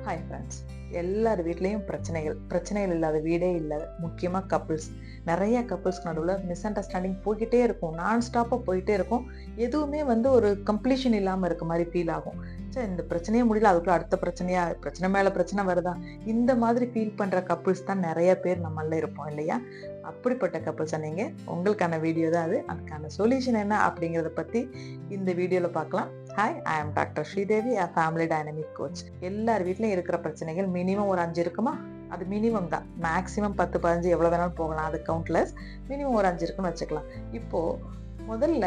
Hi friends. எல்லார் வீட்லேயும் பிரச்சனைகள் இல்லாத வீடே இல்லை. முக்கியமாக கப்புள்ஸ், நிறைய கப்புள்ஸ்க்கு நடுவில் மிஸ் அண்டர்ஸ்டாண்டிங் போய்கிட்டே இருக்கும், நான் ஸ்டாப்பாக போயிட்டே இருக்கும். எதுவுமே ஒரு கம்ப்ளீஷன் இல்லாமல் இருக்க மாதிரி ஃபீல் ஆகும். சரி, இந்த பிரச்சனையே முடியல, அதுக்குள்ள அடுத்த பிரச்சனை மேலே பிரச்சனை வருதா, இந்த மாதிரி ஃபீல் பண்ணுற கப்புள்ஸ் தான் நிறைய பேர் நம்மள இருப்போம் இல்லையா? அப்படிப்பட்ட கப்புள்ஸை நீங்கள், உங்களுக்கான வீடியோ தான் அது. அதுக்கான சொல்யூஷன் என்ன அப்படிங்கிறத பற்றி இந்த வீடியோவில் பார்க்கலாம். ஹாய், ஐ ஆம் doctor Sridevi, a family dynamic coach. எல்லார் வீட்லையும் இருக்கிற பிரச்சனைகள் மினிமம் ஒரு 5 இருக்குமா? அது மினிமம் தான். மேக்ஸிமம் 10, 15 எவ்வளோ வேணாலும் போகலாம், அது கவுண்ட்லெஸ். மினிமம் ஒரு 5 இருக்குன்னு வச்சுக்கலாம். இப்போது முதல்ல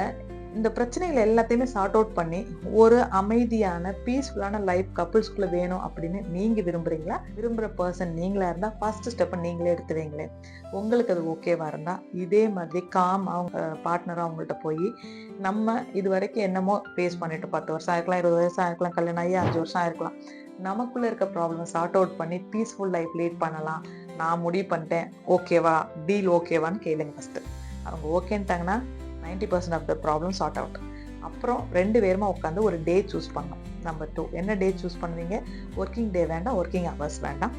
இந்த பிரச்சனைகளை எல்லாத்தையுமே சார்ட் அவுட் பண்ணி ஒரு அமைதியான பீஸ்ஃபுல்லான லைஃப் கப்புள்ஸ்குள்ள வேணும் அப்படின்னு நீங்க விரும்புறீங்களா? விரும்புகிற பர்சன் நீங்களா இருந்தா ஃபர்ஸ்ட் ஸ்டெப்பை நீங்களே எடுத்து வைங்களேன். உங்களுக்கு அது ஓகேவா இருந்தா இதே மாதிரி காம் அவங்க பார்ட்னரா அவங்கள்ட்ட போய், நம்ம இது வரைக்கும் என்னமோ ஃபேஸ் பண்ணிட்டு 10 வருஷம் ஆயிருக்கலாம், 20 வருஷம் ஆயிருக்கலாம், கல்யாணம் ஆகி 5 வருஷம் ஆயிருக்கலாம், நமக்குள்ள இருக்க ப்ராப்ளம் சார்ட் அவுட் பண்ணி பீஸ்ஃபுல் லைஃப் லீட் பண்ணலாம். நான் முடிவு பண்ணிட்டேன், ஓகேவா, டீல் ஓகேவான்னு கேளுங்க ஃபர்ஸ்ட். அவங்க ஓகேன்ட்டாங்கன்னா 90% of the problem sorted out. அப்புறம் 2 பேருமா உட்காந்து ஒரு டே சூஸ் பண்ணணும். நம்பர் 2, என்ன டே சூஸ் பண்ணுவீங்க? ஒர்க்கிங் டே வேண்டாம், ஒர்க்கிங் ஹவர்ஸ் வேண்டாம்.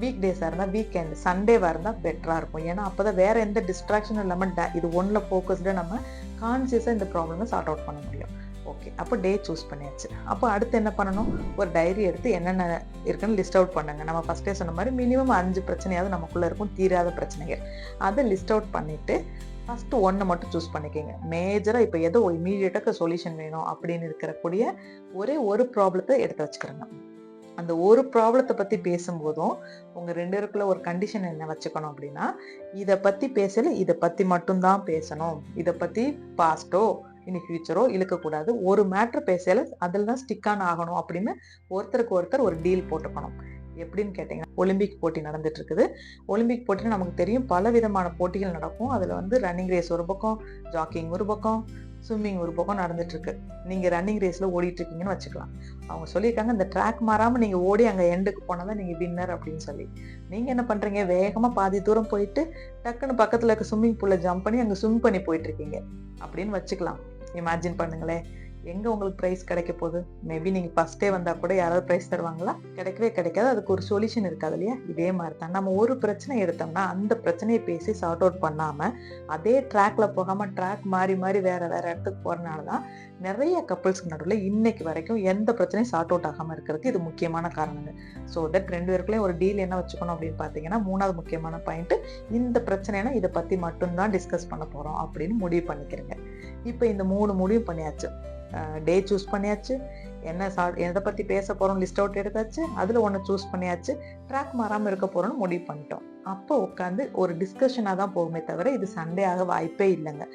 வீக் டேஸாக இருந்தால் வீக்கெண்ட், சண்டேவாக இருந்தால் பெட்டராக இருக்கும். ஏன்னா அப்போ தான் வேறு எந்த டிஸ்ட்ராக்ஷனும் இல்லாமல் இது ஒன்றில் ஃபோக்கஸ்டாக நம்ம கான்சியஸாக இந்த ப்ராப்ளமை சார்ட் அவுட் பண்ண முடியும். ஓகே, அப்போ டே சூஸ் பண்ணியாச்சு. அப்போ அடுத்து என்ன பண்ணணும்? ஒரு டைரி எடுத்து என்னென்ன இருக்குன்னு லிஸ்ட் அவுட் பண்ணுங்க. நம்ம ஃபஸ்ட்டே சொன்ன மாதிரி மினிமம் 5 பிரச்சனையாவது நமக்குள்ளே இருக்கும், தீராத பிரச்சனைகள். அதை லிஸ்ட் அவுட் பண்ணிவிட்டு ஃபஸ்ட்டு 1 மட்டும் சூஸ் பண்ணிக்கோங்க. மேஜராக இப்போ ஏதோ இமீடியட்டாக சொல்யூஷன் வேணும் அப்படின்னு இருக்கக்கூடிய ஒரே ஒரு ப்ராப்ளத்தை எடுத்து வச்சுக்கிறோங்க. அந்த ஒரு ப்ராப்ளத்தை பற்றி பேசும்போதும் உங்கள் 2 பேருக்குள்ள ஒரு கண்டிஷன் என்ன வச்சுக்கணும் அப்படின்னா, இதை பற்றி பேசல, இதை பற்றி மட்டும்தான் பேசணும். இதை பற்றி பாஸ்ட்டோ இனி ஃபியூச்சரோ இழுக்கக்கூடாது. ஒரு மேட்ரு பேசல, அதில் தான் ஸ்டிக்கான ஆகணும் அப்படின்னு ஒருத்தருக்கு ஒருத்தர் ஒரு டீல் போட்டுக்கணும். எப்படின்னு கேட்டிங்கன்னா, ஒலிம்பிக் போட்டி நடந்துட்டு இருக்குது. ஒலிம்பிக் போட்டின்னு நமக்கு தெரியும், பல விதமான போட்டிகள் நடக்கும். அதில் ரன்னிங் ரேஸ் ஒரு பக்கம், ஜாக்கிங் ஒரு பக்கம், ஸ்விம்மிங் ஒரு பக்கம் நடந்துட்டு இருக்கு. நீங்க ரன்னிங் ரேஸ்ல ஓடிட்டு இருக்கீங்கன்னு வச்சுக்கலாம். அவங்க சொல்லியிருக்காங்க, இந்த ட்ராக் மாறாம நீங்க ஓடி அங்க எண்டுக்கு போனதான் நீங்க வின்னர் அப்படின்னு சொல்லி. நீங்க என்ன பண்றீங்க? வேகமா பாதி தூரம் போயிட்டு டக்குன்னு பக்கத்துல இருக்க ஸ்விம்மிங் பூல்ல ஜம்ப் பண்ணி அங்க ஸ்விம் பண்ணி போயிட்டு இருக்கீங்க அப்படின்னு வச்சுக்கலாம். இமேஜின் பண்ணுங்களேன், எங்க உங்களுக்கு ப்ரைஸ் கிடைக்க போகுது? மேபி நீங்க ஃபர்ஸ்டே வந்தா கூட யாராவது ப்ரைஸ் தருவாங்களா? கிடைக்கவே கிடைக்காது. அதுக்கு ஒரு சொல்யூஷன் இருக்காது இல்லையா? இதே மாதிரி தான் நம்ம ஒரு பிரச்சனை எடுத்தோம்னா அந்த பிரச்சனையை பேசி சார்ட் அவுட் பண்ணாம அதே ட்ராக்ல போகாம ட்ராக் மாறி மாறி வேற இடத்துக்கு போறதுனால தான் நிறைய கப்புள்ஸ்க்கு நடுவில் இன்னைக்கு வரைக்கும் எந்த பிரச்சனையும் சார்ட் அவுட் ஆகாம இருக்கிறதுக்கு இது முக்கியமான காரணங்க. ஸோ தட் 2 பேருக்குள்ளேயும் ஒரு டீல் என்ன வச்சுக்கணும் அப்படின்னு பார்த்தீங்கன்னா, 3வது முக்கியமான பாயிண்ட், இந்த பிரச்சனைனா இதை பத்தி மட்டும்தான் டிஸ்கஸ் பண்ண போறோம் அப்படின்னு முடிவு பண்ணிக்கிறேங்க. இப்போ இந்த 3 முடிவு பண்ணியாச்சு. டே சூஸ் பண்ணியாச்சு, எதை பற்றி பேச போகிறோம் லிஸ்ட் அவுட் எடுத்தாச்சு, அதில் 1 சூஸ் பண்ணியாச்சு, ட்ராக் மாறாமல் இருக்க போகிறோம்னு முடிவு பண்ணிட்டோம். அப்போ உட்காந்து ஒரு டிஸ்கஷனாக தான் போகுமே தவிர இது சண்டே ஆக வாய்ப்பே இல்லைங்க.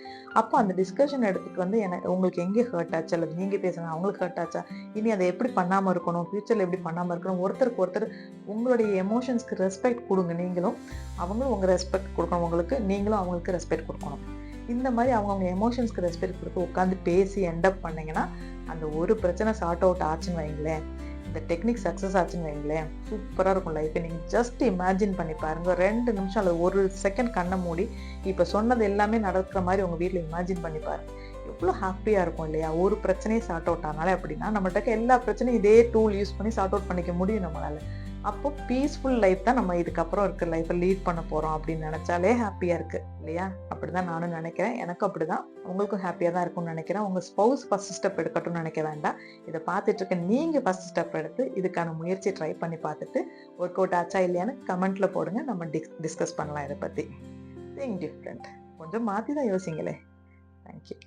அப்போ அந்த டிஸ்கஷன் எடுத்துகிட்டு உங்களுக்கு எங்கே ஹர்ட் ஆச்சு, அல்லது நீங்கள் பேசுங்க அவங்களுக்கு ஹர்ட் ஆச்சா, இனி அதை எப்படி பண்ணாமல் இருக்கணும், ஃபியூச்சரில் எப்படி பண்ணாமல் இருக்கணும், ஒருத்தருக்கு ஒருத்தர் உங்களுடைய எமோஷன்ஸ்க்கு ரெஸ்பெக்ட் கொடுங்க. நீங்களும் அவங்களும் உங்கள் ரெஸ்பெக்ட் கொடுக்கணும், உங்களுக்கு நீங்களும் அவங்களுக்கு ரெஸ்பெக்ட் கொடுக்கணும். இந்த மாதிரி அவங்கவுங்க எமோஷன்ஸ்க்கு ரெஸ்பெக்ட் கொடுத்து உட்காந்து பேசி எண்டப் பண்ணீங்கன்னா அந்த ஒரு பிரச்சனை சார்ட் அவுட் ஆச்சுன்னு வைங்களேன், இந்த டெக்னிக் சக்ஸஸ் ஆச்சுன்னு வைங்களேன், சூப்பராக இருக்கும் லைஃப். நீங்கள் ஜஸ்ட் இமேஜின் பண்ணி பாருங்க. 2 நிமிஷம் அல்லது 1 செகண்ட் கண்ணை மூடி இப்போ சொன்னது எல்லாமே நடக்கிற மாதிரி உங்கள் வீட்டில் இமேஜின் பண்ணி பாருங்க. எவ்வளோ ஹாப்பியாக இருக்கும் இல்லையா? ஒரு பிரச்சனையே சார்ட் அவுட் ஆனாலே அப்படின்னா நம்மகிட்ட எல்லா பிரச்சனையும் இதே டூல் யூஸ் பண்ணி சார்ட் அவுட் பண்ணிக்க முடியும் நம்மளால. அப்போ பீஸ்ஃபுல் லைஃப் தான் நம்ம இதுக்கப்புறம் இருக்க லைஃப்பை லீட் பண்ண போகிறோம் அப்படின்னு நினச்சாலே ஹாப்பியாக இருக்குது இல்லையா? அப்படி தான் நானும் நினைக்கிறேன். எனக்கும் அப்படி தான், உங்களுக்கும் ஹாப்பியாக தான் இருக்கும்னு நினைக்கிறேன். உங்கள் ஸ்பௌஸ் ஃபர்ஸ்ட் ஸ்டெப் எடுக்கட்டும்னு நினைக்க வேண்டாம். இதை பார்த்துட்டு இருக்க நீங்கள் ஃபர்ஸ்ட் ஸ்டெப் எடுத்து இதுக்கான முயற்சி ட்ரை பண்ணி பார்த்துட்டு ஒர்க் அவுட் ஆச்சா இல்லையான்னு கமெண்ட்டில் போடுங்க. நம்ம டிஸ்கஸ் பண்ணலாம் இதை பற்றி. திங்க் டிஃப்ரெண்ட், கொஞ்சம் மாற்றி தான் யோசிங்களே. தேங்க்யூ.